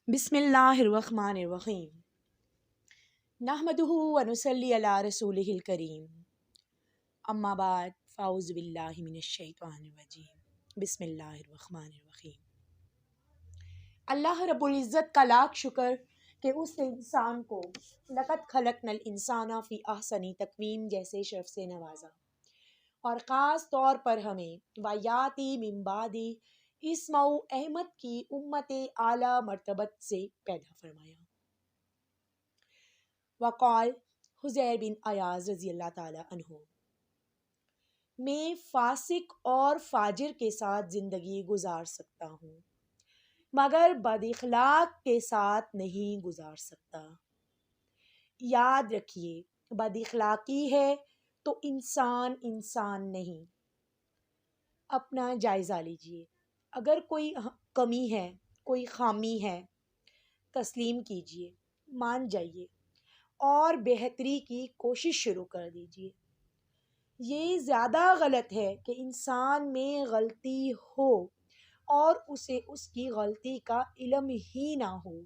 بسم اللہ الرحمن الرحیم نحمدہ ونصلی علی رسولہ الکریم اما بعد فاعوذ باللہ من الشیطان الرجیم بسم اللہ الرحمن الرحیم۔ اللہ رب العزت کا لاکھ شکر کہ اس انسان کو لقد خلقنا الانسان فی احسن تقویم جیسے شرف سے نوازا، اور خاص طور پر ہمیں ویاتی من بعد اسماؤ احمد کی امت اعلیٰ مرتبت سے پیدا فرمایا۔ وقال حزیر بن ایاز رضی اللہ تعالی عنہ، میں فاسق اور فاجر کے ساتھ زندگی گزار سکتا ہوں مگر بد اخلاق کے ساتھ نہیں گزار سکتا۔ یاد رکھیے، بد اخلاقی ہے تو انسان نہیں۔ اپنا جائزہ لیجئے، اگر کوئی کمی ہے، کوئی خامی ہے، تسلیم کیجئے، مان جائیے اور بہتری کی کوشش شروع کر دیجئے۔ یہ زیادہ غلط ہے کہ انسان میں غلطی ہو اور اسے اس کی غلطی کا علم ہی نہ ہو،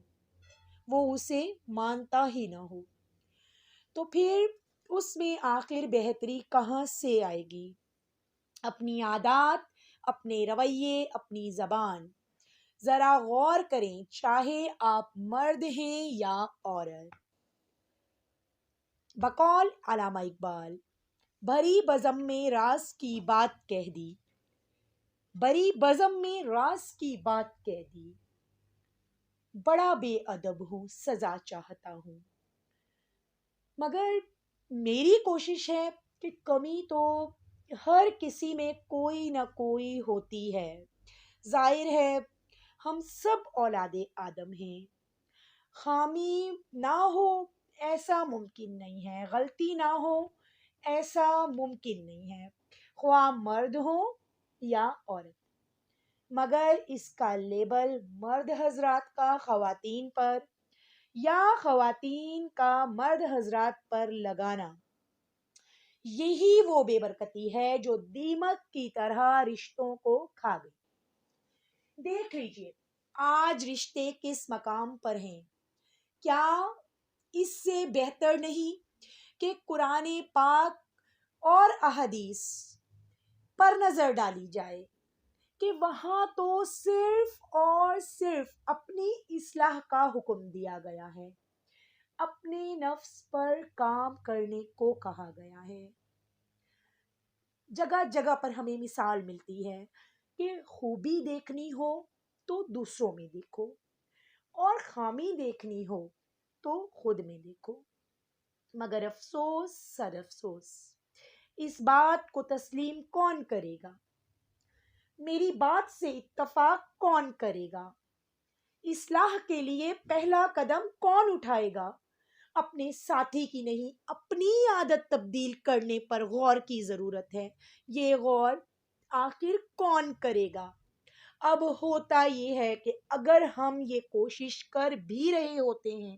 وہ اسے مانتا ہی نہ ہو، تو پھر اس میں آخر بہتری کہاں سے آئے گی؟ اپنی عادات، اپنے رویے، اپنی زبان ذرا غور کریں، چاہے آپ مرد ہیں یا عورت۔ بقول علامہ اقبال، بھری بزم میں راز کی بات کہہ دی، بھری بزم میں راز کی بات کہہ دی، بڑا بے ادب ہوں سزا چاہتا ہوں۔ مگر میری کوشش ہے کہ کمی تو ہر کسی میں کوئی نہ کوئی ہوتی ہے۔ ظاہر ہے ہم سب اولاد آدم ہیں، خامی نہ ہو ایسا ممکن نہیں ہے، غلطی نہ ہو ایسا ممکن نہیں ہے، خواہ مرد ہو یا عورت۔ مگر اس کا لیبل مرد حضرات کا خواتین پر یا خواتین کا مرد حضرات پر لگانا، یہی وہ بے برکتی ہے جو دیمک کی طرح رشتوں کو کھا گئی۔ دیکھ لیجئے آج رشتے کس مقام پر ہیں۔ کیا اس سے بہتر نہیں کہ قرآن پاک اور احادیث پر نظر ڈالی جائے کہ وہاں تو صرف اور صرف اپنی اصلاح کا حکم دیا گیا ہے، اپنے نفس پر کام کرنے کو کہا گیا ہے۔ جگہ جگہ پر ہمیں مثال ملتی ہے کہ خوبی دیکھنی ہو تو دوسروں میں دیکھو، اور خامی دیکھنی ہو تو خود میں دیکھو۔ مگر افسوس سر افسوس، اس بات کو تسلیم کون کرے گا؟ میری بات سے اتفاق کون کرے گا؟ اصلاح کے لیے پہلا قدم کون اٹھائے گا؟ اپنے ساتھی کی نہیں، اپنی عادت تبدیل کرنے پر غور کی ضرورت ہے۔ یہ غور آخر کون کرے گا؟ اب ہوتا یہ ہے کہ اگر ہم یہ کوشش کر بھی رہے ہوتے ہیں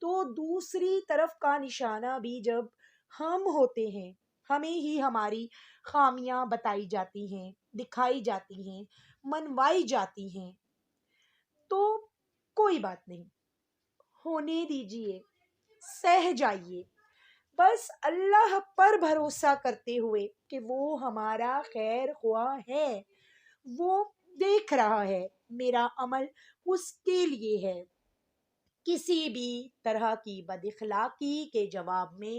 تو دوسری طرف کا نشانہ بھی جب ہم ہوتے ہیں، ہمیں ہی ہماری خامیاں بتائی جاتی ہیں، دکھائی جاتی ہیں، منوائی جاتی ہیں، تو کوئی بات نہیں، ہونے دیجئے، سہ جائیے، بس اللہ پر بھروسہ کرتے ہوئے کہ وہ ہمارا خیر خواہ ہے، وہ دیکھ رہا ہے، میرا عمل اس کے لیے ہے۔ کسی بھی طرح کی بد اخلاقی کے جواب میں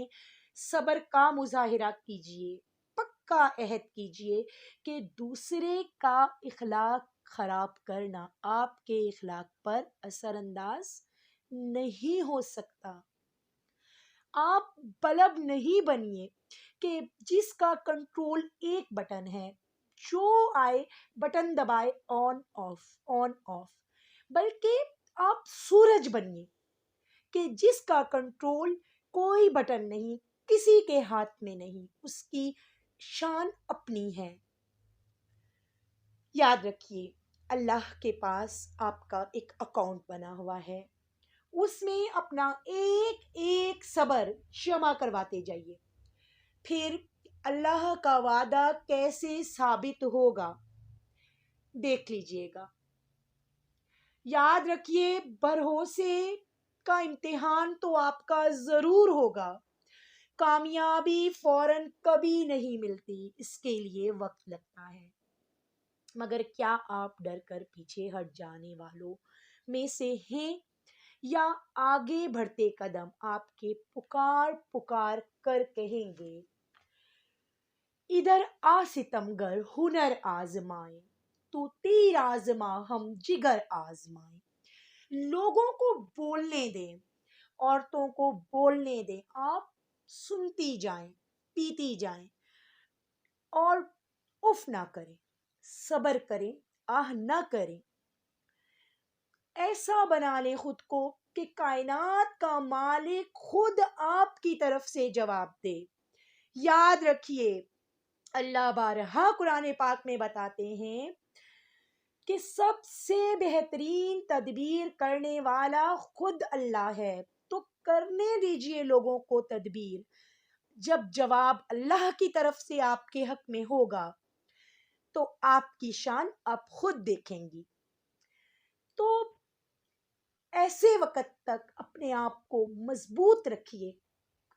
صبر کا مظاہرہ کیجیے، پکا عہد کیجیے کہ دوسرے کا اخلاق خراب کرنا آپ کے اخلاق پر اثر انداز نہیں ہو سکتا۔ آپ بلب نہیں بنیے کہ جس کا کنٹرول ایک بٹن ہے، جو آئے بٹن دبائے آن آف، بلکہ آپ سورج بنیے کہ جس کا کنٹرول کوئی بٹن نہیں، کسی کے ہاتھ میں نہیں، اس کی شان اپنی ہے۔ یاد رکھیے، اللہ کے پاس آپ کا ایک اکاؤنٹ بنا ہوا ہے، اس میں اپنا ایک ایک صبر جمع کرواتے جائیے۔ پھر اللہ کا وعدہ کیسے ثابت ہوگا دیکھ لیجئے گا۔ یاد رکھیے بھروسے کا امتحان تو آپ کا ضرور ہوگا. کامیابی فوراً کبھی نہیں ملتی، اس کے لیے وقت لگتا ہے. مگر کیا آپ ڈر کر پیچھے ہٹ جانے والوں میں سے ہیں، یا آگے بڑھتے قدم آپ کے پکار پکار کر کہیں گے ادھر آ ستمگر ہنر آزمائے، تو تیر آزما ہم جگر آزمائے. لوگوں کو بولنے دیں، عورتوں کو بولنے دیں، آپ سنتی جائیں، پیتی جائیں اور اف نہ کریں، صبر کریں، آہ نہ کریں. ایسا بنا لیں خود کو کہ کائنات کا مالک خود آپ کی طرف سے جواب دے. یاد رکھیے اللہ بارہا قرآن پاک میں بتاتے ہیں کہ سب سے بہترین تدبیر کرنے والا خود اللہ ہے. تو کرنے دیجئے لوگوں کو تدبیر. جب جواب اللہ کی طرف سے آپ کے حق میں ہوگا تو آپ کی شان آپ خود دیکھیں گی. تو ایسے وقت تک اپنے آپ کو مضبوط رکھیے،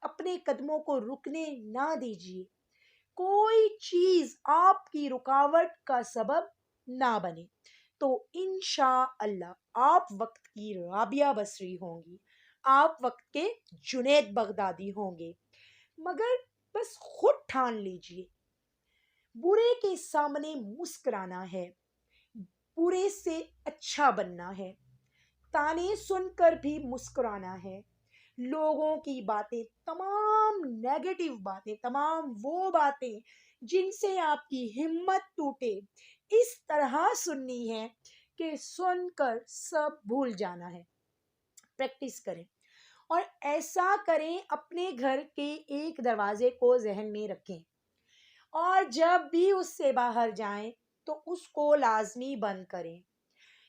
اپنے قدموں کو رکنے نہ دیجیے. کوئی چیز آپ کی رکاوٹ کا سبب نہ بنے. تو انشاءاللہ آپ وقت کی رابعہ بصری ہوں گی، آپ وقت کے جنید بغدادی ہوں گے. مگر بس خود ٹھان لیجئے برے کے سامنے مسکرانا ہے، برے سے اچھا بننا ہے، تانے سن کر بھی مسکرانا ہے. لوگوں کی باتیں، تمام نیگیٹو باتیں، تمام وہ باتیں جن سے آپ کی ہمت ٹوٹے، اس طرح سننی ہے کہ سن کر سب بھول جانا ہے. پریکٹس کریں اور ایسا کریں، اپنے گھر کے ایک دروازے کو ذہن میں رکھیں اور جب بھی اس سے باہر جائیں تو اس کو لازمی بند کریں.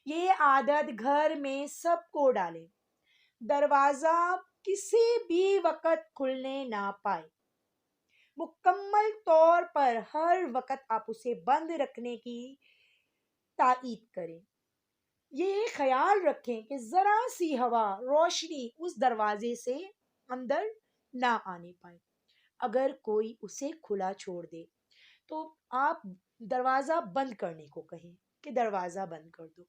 یہ عادت گھر میں سب کو ڈالیں. دروازہ کسی بھی وقت کھلنے نہ پائے، مکمل طور پر ہر وقت آپ اسے بند رکھنے کی تائید کریں. یہ خیال رکھیں کہ ذرا سی ہوا، روشنی اس دروازے سے اندر نہ آنے پائے. اگر کوئی اسے کھلا چھوڑ دے تو آپ دروازہ بند کرنے کو کہیں کہ دروازہ بند کر دو.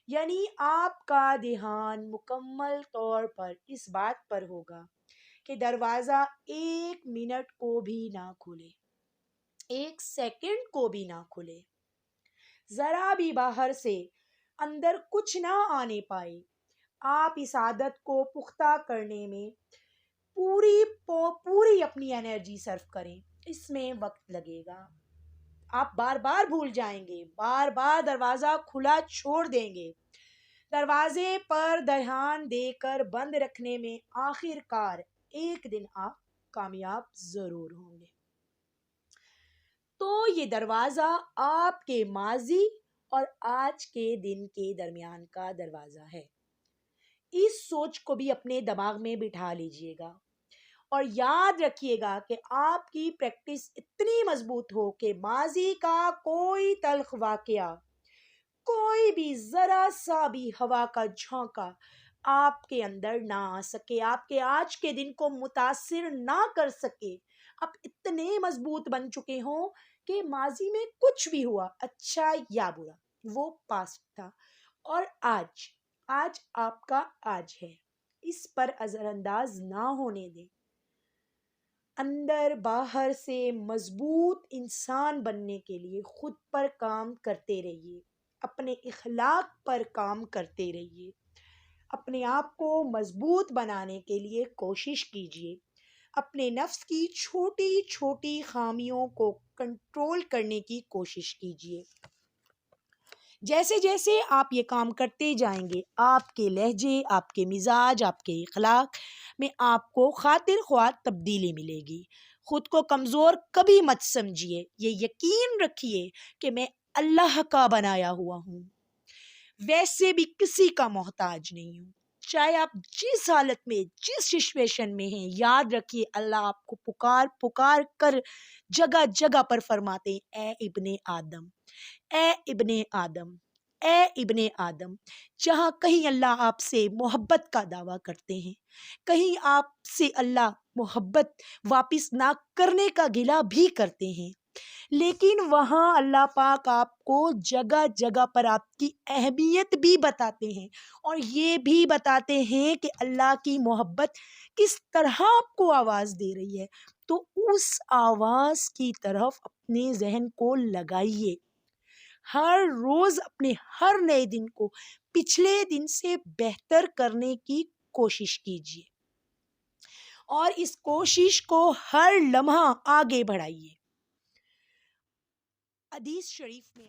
یعنی آپ کا دھیان مکمل طور پر اس بات پر ہوگا کہ دروازہ 1 منٹ کو بھی نہ کھلے، 1 سیکنڈ کو بھی نہ کھلے، ذرا بھی باہر سے اندر کچھ نہ آنے پائے. آپ اس عادت کو پختہ کرنے میں پوری اپنی انرجی صرف کریں. اس میں وقت لگے گا، آپ بار بار بھول جائیں گے، بار بار دروازہ کھلا چھوڑ دیں گے. دروازے پر دھیان دے کر بند رکھنے میں آخر کار ایک دن آپ کامیاب ضرور ہوں گے. تو یہ دروازہ آپ کے ماضی اور آج کے دن کے درمیان کا دروازہ ہے. اس سوچ کو بھی اپنے دماغ میں بٹھا لیجئے گا اور یاد رکھیے گا کہ آپ کی پریکٹس اتنی مضبوط ہو کہ ماضی کا کوئی تلخ واقعہ، کوئی بھی ذرا سا بھی ہوا کا جھونکا آپ کے اندر نہ آ سکے، آپ کے آج کے دن کو متاثر نہ کر سکے. آپ اتنے مضبوط بن چکے ہوں کہ ماضی میں کچھ بھی ہوا، اچھا یا برا، وہ پاسٹ تھا. اور آج آپ کا آج ہے، اس پر اثر انداز نہ ہونے دیں. اندر باہر سے مضبوط انسان بننے کے لیے خود پر کام کرتے رہیے، اپنے اخلاق پر کام کرتے رہیے، اپنے آپ کو مضبوط بنانے کے لیے کوشش کیجیے. اپنے نفس کی چھوٹی چھوٹی خامیوں کو کنٹرول کرنے کی کوشش کیجیے. جیسے جیسے آپ یہ کام کرتے جائیں گے، آپ کے لہجے، آپ کے مزاج، آپ کے اخلاق میں آپ کو خاطر خواہ تبدیلی ملے گی. خود کو کمزور کبھی مت سمجھیے، یہ یقین رکھیے کہ میں اللہ کا بنایا ہوا ہوں، ویسے بھی کسی کا محتاج نہیں ہوں. چاہے آپ جس حالت میں، جس سچویشن میں ہیں، یاد رکھیے اللہ آپ کو پکار پکار کر جگہ جگہ پر فرماتے ہیں، اے ابن آدم، اے ابن آدم، اے ابن آدم، جہاں کہیں اللہ آپ سے محبت کا دعویٰ کرتے ہیں، کہیں آپ سے اللہ محبت واپس نہ کرنے کا گلہ بھی کرتے ہیں، لیکن وہاں اللہ پاک آپ کو جگہ جگہ پر آپ کی اہمیت بھی بتاتے ہیں، اور یہ بھی بتاتے ہیں کہ اللہ کی محبت کس طرح آپ کو آواز دے رہی ہے۔ تو اس آواز کی طرف اپنے ذہن کو لگائیے، ہر روز اپنے ہر نئے دن کو پچھلے دن سے بہتر کرنے کی کوشش کیجیے، اور اس کوشش کو ہر لمحہ آگے بڑھائیے۔ حدیث شریف میں